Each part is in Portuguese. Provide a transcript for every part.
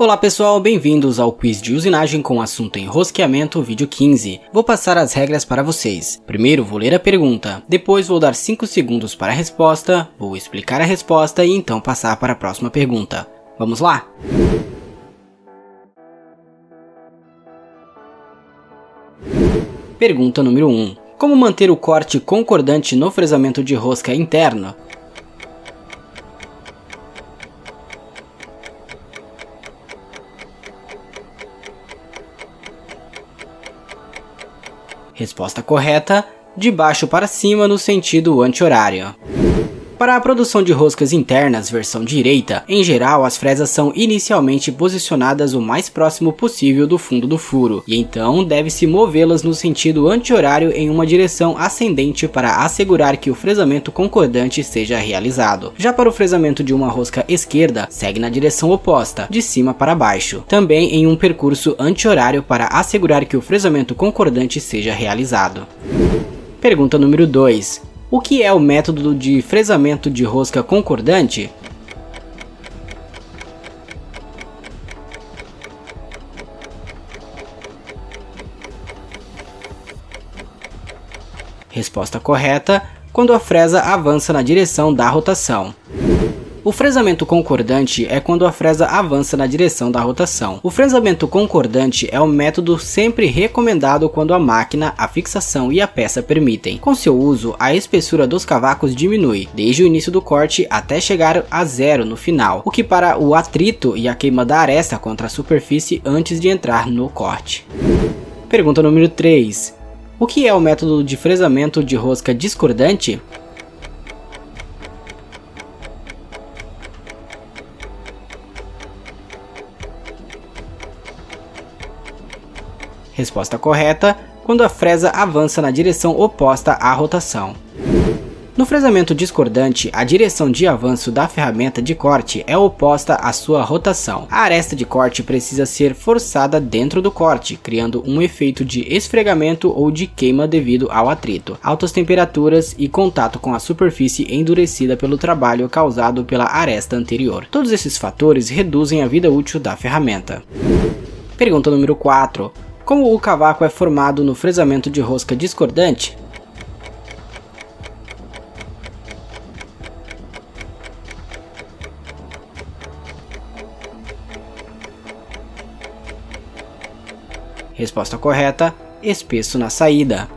Olá pessoal, bem-vindos ao quiz de usinagem com assunto enrosqueamento, vídeo 15. Vou passar as regras para vocês. Primeiro vou ler a pergunta, depois vou dar 5 segundos para a resposta, vou explicar a resposta e então passar para a próxima pergunta. Vamos lá? Pergunta número 1. Como manter o corte concordante no fresamento de rosca interno? Resposta correta, de baixo para cima no sentido anti-horário. Para a produção de roscas internas versão direita, em geral as fresas são inicialmente posicionadas o mais próximo possível do fundo do furo, e então deve-se movê-las no sentido anti-horário em uma direção ascendente para assegurar que o fresamento concordante seja realizado. Já para o fresamento de uma rosca esquerda, segue na direção oposta, de cima para baixo, também em um percurso anti-horário para assegurar que o fresamento concordante seja realizado. Pergunta número 2. O que é o método de fresamento de rosca concordante? Resposta correta, quando a fresa avança na direção da rotação. O fresamento concordante é quando a fresa avança na direção da rotação. O fresamento concordante é o método sempre recomendado quando a máquina, a fixação e a peça permitem. Com seu uso, a espessura dos cavacos diminui, desde o início do corte até chegar a zero no final, o que para o atrito e a queima da aresta contra a superfície antes de entrar no corte. Pergunta número 3. O que é o método de fresamento de rosca discordante? Resposta correta, quando a fresa avança na direção oposta à rotação. No fresamento discordante, a direção de avanço da ferramenta de corte é oposta à sua rotação. A aresta de corte precisa ser forçada dentro do corte, criando um efeito de esfregamento ou de queima devido ao atrito, altas temperaturas e contato com a superfície endurecida pelo trabalho causado pela aresta anterior. Todos esses fatores reduzem a vida útil da ferramenta. Pergunta número 4. Como o cavaco é formado no fresamento de rosca discordante? Resposta correta, espesso na saída.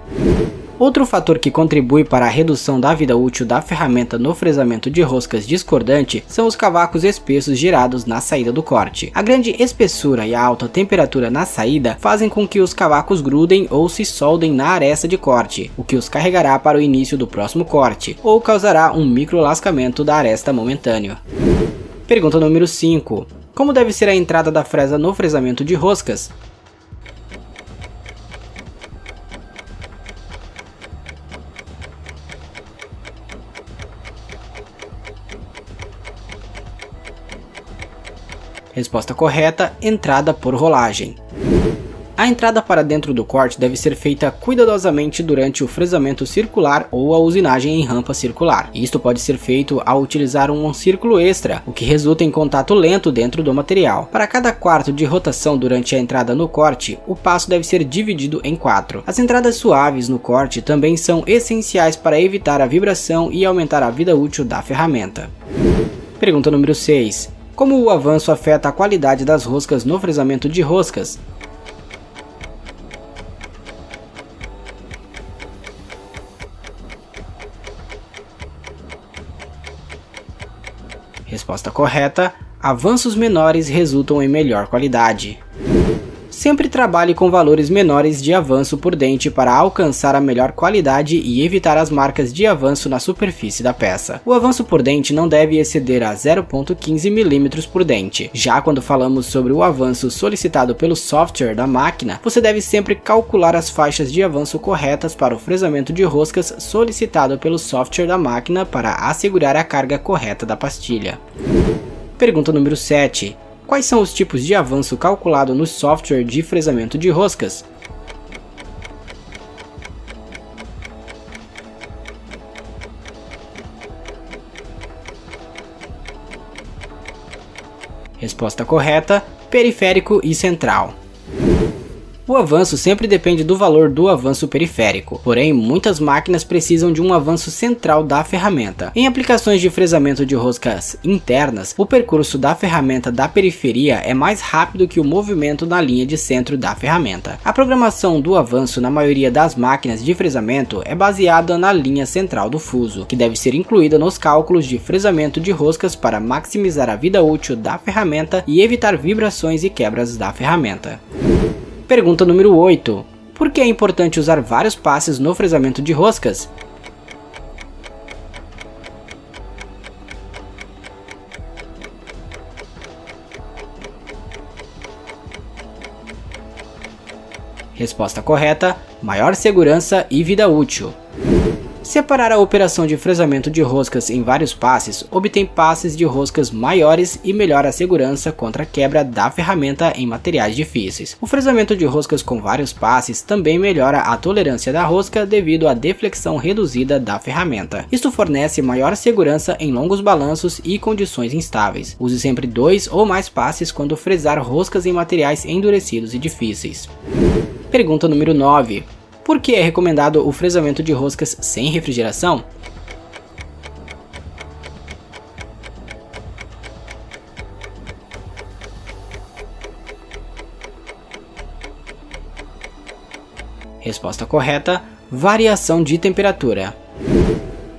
Outro fator que contribui para a redução da vida útil da ferramenta no fresamento de roscas discordante são os cavacos espessos gerados na saída do corte. A grande espessura e a alta temperatura na saída fazem com que os cavacos grudem ou se soldem na aresta de corte, o que os carregará para o início do próximo corte, ou causará um microlascamento da aresta momentâneo. Pergunta número 5. Como deve ser a entrada da fresa no fresamento de roscas? Resposta correta, entrada por rolagem. A entrada para dentro do corte deve ser feita cuidadosamente durante o fresamento circular ou a usinagem em rampa circular. Isto pode ser feito ao utilizar um círculo extra, o que resulta em contato lento dentro do material. Para cada quarto de rotação durante a entrada no corte, o passo deve ser dividido em 4. As entradas suaves no corte também são essenciais para evitar a vibração e aumentar a vida útil da ferramenta. Pergunta número 6. Como o avanço afeta a qualidade das roscas no fresamento de roscas? Resposta correta, avanços menores resultam em melhor qualidade. Sempre trabalhe com valores menores de avanço por dente para alcançar a melhor qualidade e evitar as marcas de avanço na superfície da peça. O avanço por dente não deve exceder a 0,15 mm por dente. Já quando falamos sobre o avanço solicitado pelo software da máquina, você deve sempre calcular as faixas de avanço corretas para o fresamento de roscas solicitado pelo software da máquina para assegurar a carga correta da pastilha. Pergunta número 7. Quais são os tipos de avanço calculado no software de fresamento de roscas? Resposta correta, periférico e central. O avanço sempre depende do valor do avanço periférico, porém muitas máquinas precisam de um avanço central da ferramenta. Em aplicações de fresamento de roscas internas, o percurso da ferramenta da periferia é mais rápido que o movimento na linha de centro da ferramenta. A programação do avanço na maioria das máquinas de fresamento é baseada na linha central do fuso, que deve ser incluída nos cálculos de fresamento de roscas para maximizar a vida útil da ferramenta e evitar vibrações e quebras da ferramenta. Pergunta número 8. Por que é importante usar vários passes no fresamento de roscas? Resposta correta: maior segurança e vida útil. Separar a operação de fresamento de roscas em vários passes obtém passes de roscas maiores e melhora a segurança contra a quebra da ferramenta em materiais difíceis. O fresamento de roscas com vários passes também melhora a tolerância da rosca devido à deflexão reduzida da ferramenta. Isto fornece maior segurança em longos balanços e condições instáveis. Use sempre 2 ou mais passes quando fresar roscas em materiais endurecidos e difíceis. Pergunta número 9. Por que é recomendado o fresamento de roscas sem refrigeração? Resposta correta: variação de temperatura.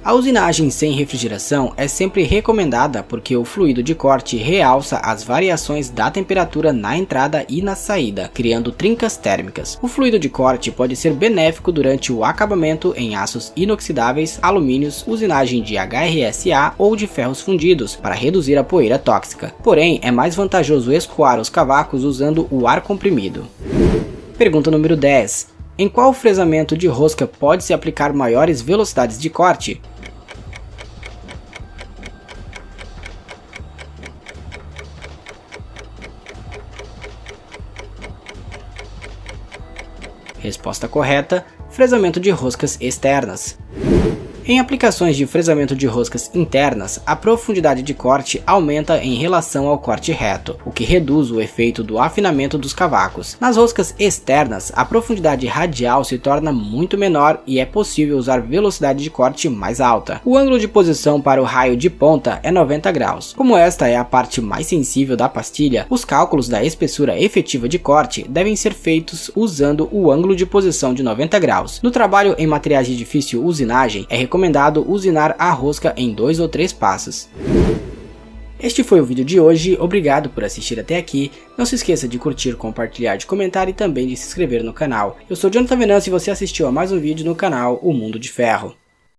A usinagem sem refrigeração é sempre recomendada porque o fluido de corte realça as variações da temperatura na entrada e na saída, criando trincas térmicas. O fluido de corte pode ser benéfico durante o acabamento em aços inoxidáveis, alumínios, usinagem de HRSA ou de ferros fundidos, para reduzir a poeira tóxica. Porém, é mais vantajoso escoar os cavacos usando o ar comprimido. Pergunta número 10. Em qual fresamento de rosca pode-se aplicar maiores velocidades de corte? Resposta correta: fresamento de roscas externas. Em aplicações de fresamento de roscas internas, a profundidade de corte aumenta em relação ao corte reto, o que reduz o efeito do afinamento dos cavacos. Nas roscas externas, a profundidade radial se torna muito menor e é possível usar velocidade de corte mais alta. O ângulo de posição para o raio de ponta é 90 graus. Como esta é a parte mais sensível da pastilha, os cálculos da espessura efetiva de corte devem ser feitos usando o ângulo de posição de 90 graus. No trabalho em materiais de difícil usinagem, é recomendado usinar a rosca em 2 ou 3 passos. Este foi o vídeo de hoje, obrigado por assistir até aqui, não se esqueça de curtir, compartilhar, de comentar e também de se inscrever no canal. Eu sou Jonathan Venâncio e você assistiu a mais um vídeo no canal O Mundo de Ferro.